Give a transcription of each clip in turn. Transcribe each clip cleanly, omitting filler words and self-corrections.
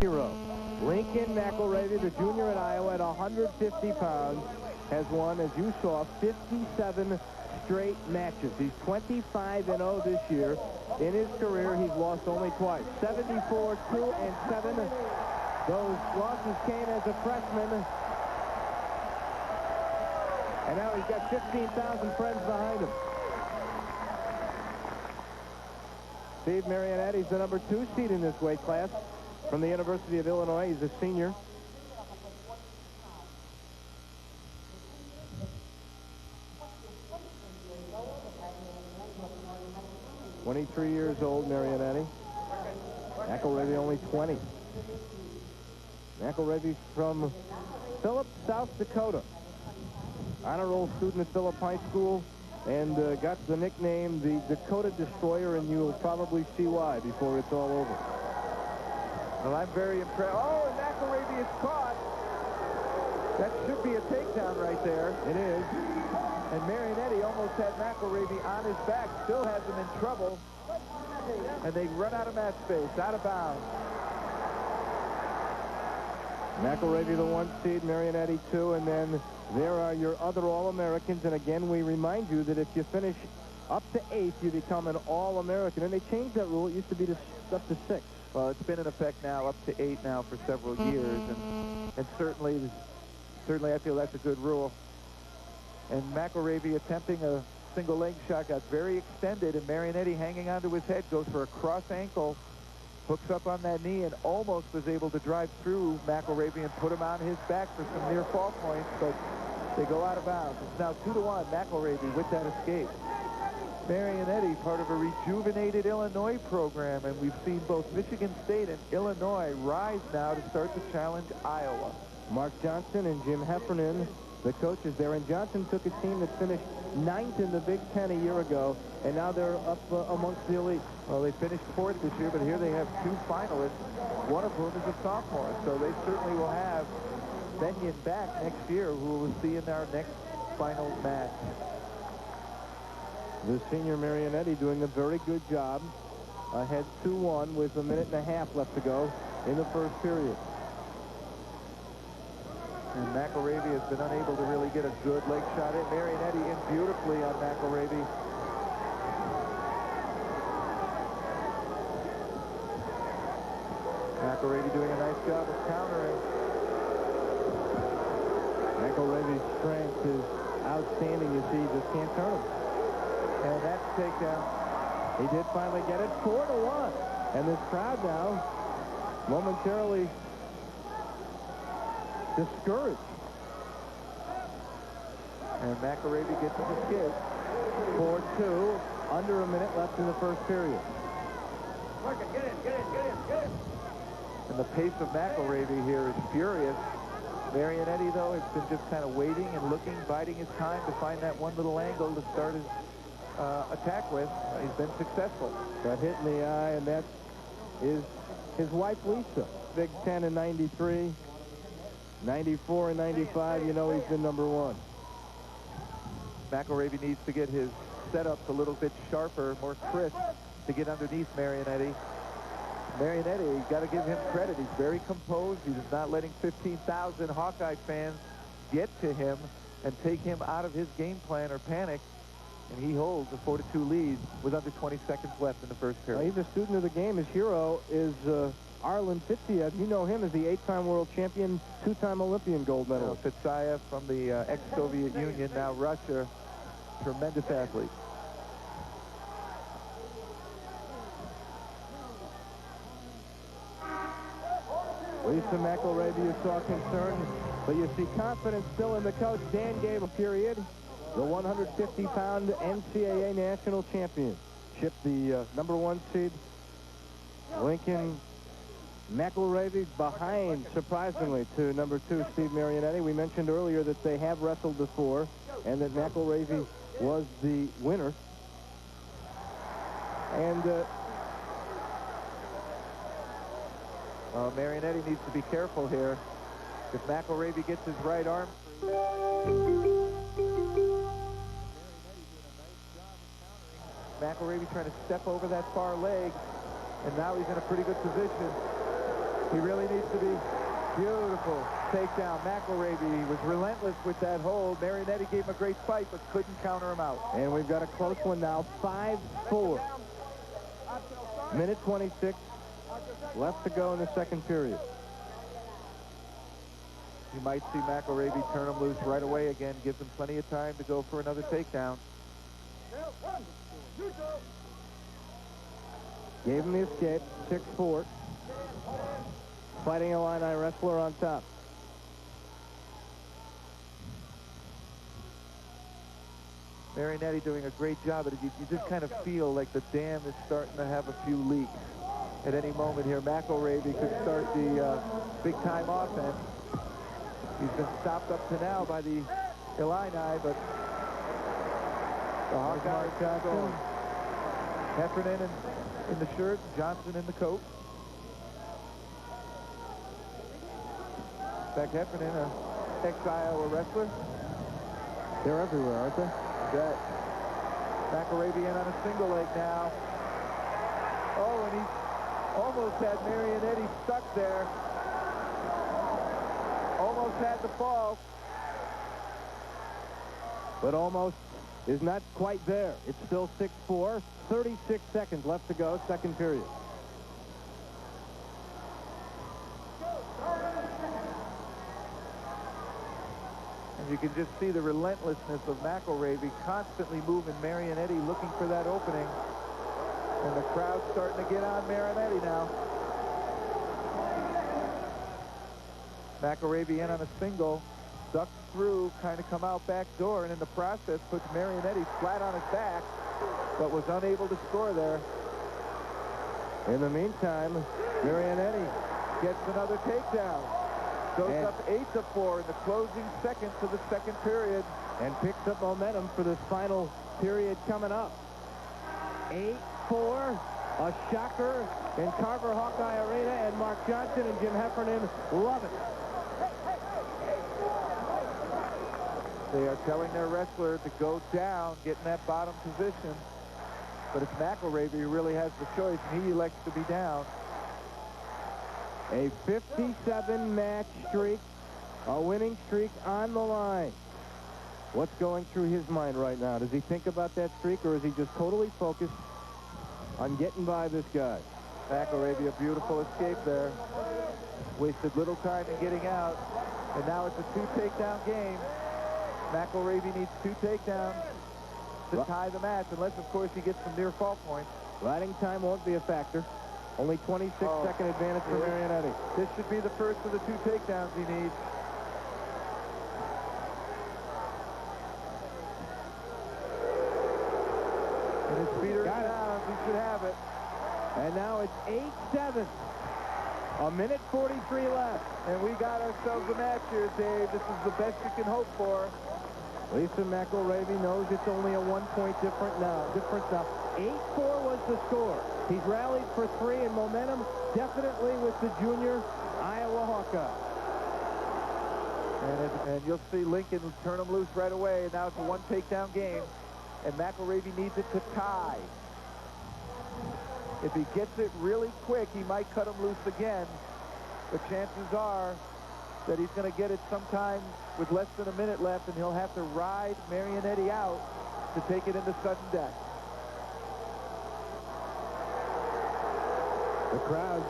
hero. Lincoln McIllravy, the junior at Iowa, at 150 pounds, has won, as you saw, 57 straight matches. He's 25-0 this year. In his career, he's lost only twice. 74, 2, and 7. Those losses came as a freshman. And now he's got 15,000 friends behind him. Steve Marianetti's the number 2 seed in this weight class from the University of Illinois. He's a senior. (23 years old, Marianetti. McIllravy only 20. McIllravy from Phillips, South Dakota. Honor roll student at Phillips High School, and got the nickname the Dakota Destroyer, and you'll probably see why before it's all over. Well, I'm very impressed. Oh, and McIllravy is caught. That should be a takedown right there. It is. And Marianetti almost had McIllravy on his back, still has him in trouble. And they run out of match space, out of bounds. McIllravy the 1 seed, Marianetti 2, and then there are your other All-Americans. And again, we remind you that if you finish up to 8th, you become an All-American. And they changed that rule. It used to be up to 6. Well, it's been in effect now up to 8 now for several years, and certainly I feel that's a good rule. And McIllravy attempting a single leg shot got very extended, and Marianetti hanging onto his head goes for a cross ankle, hooks up on that knee, and almost was able to drive through McIllravy and put him on his back for some near fall points, but they go out of bounds. It's now 2-1 McIllravy with that escape. Marianetti, part of a rejuvenated Illinois program, and we've seen both Michigan State and Illinois rise now to start to challenge Iowa. Mark Johnson and Jim Heffernan, the coaches there, and Johnson took a team that finished 9th in the Big Ten a year ago, and now they're up amongst the elite. Well, they finished 4th this year, but here they have 2 finalists, one of whom is a sophomore, so they certainly will have Benyon back next year, who we'll see in our next final match. The senior Marianetti doing a very good job. Ahead 2-1 with 1.5 minutes left to go in the first period. And McIllravy has been unable to really get a good leg shot in. Marianetti in beautifully on McIllravy. McIllravy doing a nice job of countering. McIllravy's strength is outstanding. You see, he just can't turn him. And that's takedown. He did finally get it, 4-1. And this crowd now momentarily discouraged. And McIllravy gets his escape. 4-2, under 1 minute left in the first period. Get in. And the pace of McIllravy here is furious. Marianetti, though, has been just kind of waiting and looking, biding his time to find that one little angle to start his attack with. He's been successful. Got hit in the eye, and that is his wife, Lisa. Big Ten in 93, 94 and 95, you know he's been number 1. McIllravy needs to get his setups a little bit sharper, more crisp, to get underneath Marianetti. Marianetti, you got to give him credit. He's very composed. He's not letting 15,000 Hawkeye fans get to him and take him out of his game plan or panic. And he holds a 4-2 lead with under 20 seconds left in the first period. He's a student of the game. His hero is Arlen Fitzayev. You know him as the 8-time world champion, 2-time Olympian gold medalist. Fitzayev from the ex-Soviet Union, now Russia. Tremendous athlete. Lisa McIllravy, you saw concern, but you see confidence still in the coach. Dan gave a period. The 150-pound NCAA national champion. Chipped the number 1 seed. Lincoln McIllravy behind, surprisingly, to number 2, Steve Marianetti. We mentioned earlier that they have wrestled before and that McIllravy was the winner. And Marianetti needs to be careful here. If McIllravy gets his right arm. McIllravy trying to step over that far leg, and now he's in a pretty good position to He really needs to be. Beautiful takedown. McIllravy was relentless with that hold. Marianetti gave him a great fight, but couldn't counter him out. And we've got a close one now, 5-4. Minute 26 left to go in the second period. You might see McIllravy turn him loose right away again, gives him plenty of time to go for another takedown. Gave him the escape, 6-4. Fighting Illini wrestler on top. Marianetti doing a great job, but you just kind of feel like the dam is starting to have a few leaks. At any moment here, McIllravy could start the big-time offense. He's been stopped up to now by the Illini, but the Hawkeyes got going. Heffernan in the shirt, Johnson in the coat. In fact, Heffernan, an ex-Iowa wrestler. They're everywhere, aren't they? That McIllravy in on a single leg now. Oh, and he almost had Marianetti stuck there. Almost had the fall. But almost is not quite there. It's still 6-4. 36 seconds left to go, second period. And you can just see the relentlessness of McIllravy constantly moving Marianetti, looking for that opening. And the crowd's starting to get on Marianetti now. McIllravy in on a single, ducks through, kind of come out back door, and in the process puts Marianetti flat on his back, but was unable to score there. In the meantime, Marianetti Gets another takedown. Goes up 8-4 in the closing seconds of the second period. and picks up momentum for this final period coming up. 8-4, a shocker in Carver Hawkeye Arena, and Mark Johnson and Jim Heffernan love it. They are telling their wrestler to go down, get in that bottom position. But it's McIllravy who really has the choice, and he elects to be down. A 57-match streak, a winning streak on the line. What's going through his mind right now? Does he think about that streak, or is he just totally focused on getting by this guy? McIllravy, a beautiful escape there. Wasted little time in getting out. And now it's a 2-takedown game. McIllravy needs 2 takedowns to tie the match, unless, of course, he gets some near-fall points. Riding time won't be a factor. Only 26-second advantage for Marianetti. This should be the first of the 2 takedowns he needs. And his feet are down. He should have it. And now it's 8-7. A minute 43 left. And we got ourselves a match here, Dave. This is the best you can hope for. Lisa McIllravy knows it's only a 1-point difference now. 8-4 was the score. He's rallied for 3 in momentum, definitely with the junior Iowa Hawkeye. And you'll see Lincoln turn him loose right away. And now it's a 1-takedown game. And McIllravy needs it to tie. If he gets it really quick, he might cut him loose again. But chances are that he's going to get it sometime with less than a minute left, and he'll have to ride Marianetti out to take it into sudden death. The crowd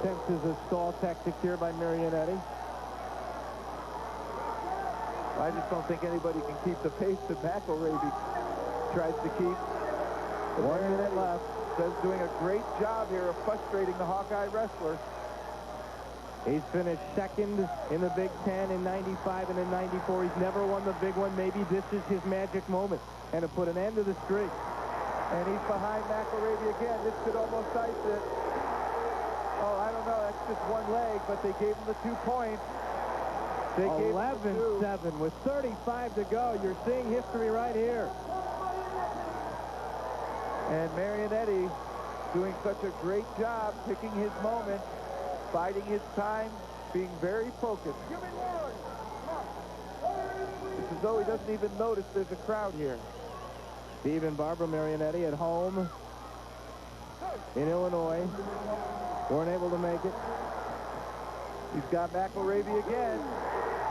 senses a stall tactic here by Marianetti. I just don't think anybody can keep the pace that McIllravy tries to keep. 1 minute left. Says doing a great job here of frustrating the Hawkeye wrestler. He's finished second in the Big Ten in 95 and in 94. He's never won the big one. Maybe this is his magic moment, and to put an end to the streak. And he's behind McIllravy again. This could almost ice it. Oh, I don't know. That's just one leg, but they gave him the 2 points. 11-7 with 35 to go. You're seeing history right here. And Marianetti doing such a great job picking his moment, biding his time, being very focused. It's as though he doesn't even notice there's a crowd here. Steve and Barbara Marianetti at home in Illinois. Weren't able to make it. He's got McIllravy again,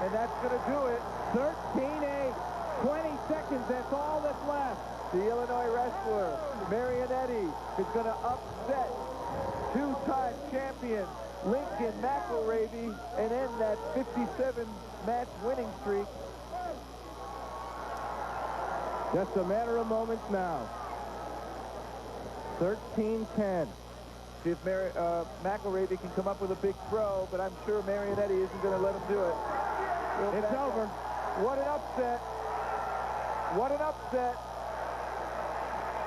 and that's going to do it. 13-8, 20 seconds, that's all that's left. The Illinois wrestler, Marianetti, is going to upset two-time champion Lincoln McIllravy and end that 57-match winning streak. Just a matter of moments now. 13-10. See if McIllravy can come up with a big throw, but I'm sure Marianetti isn't going to let him do it. It's over. What an upset. What an upset.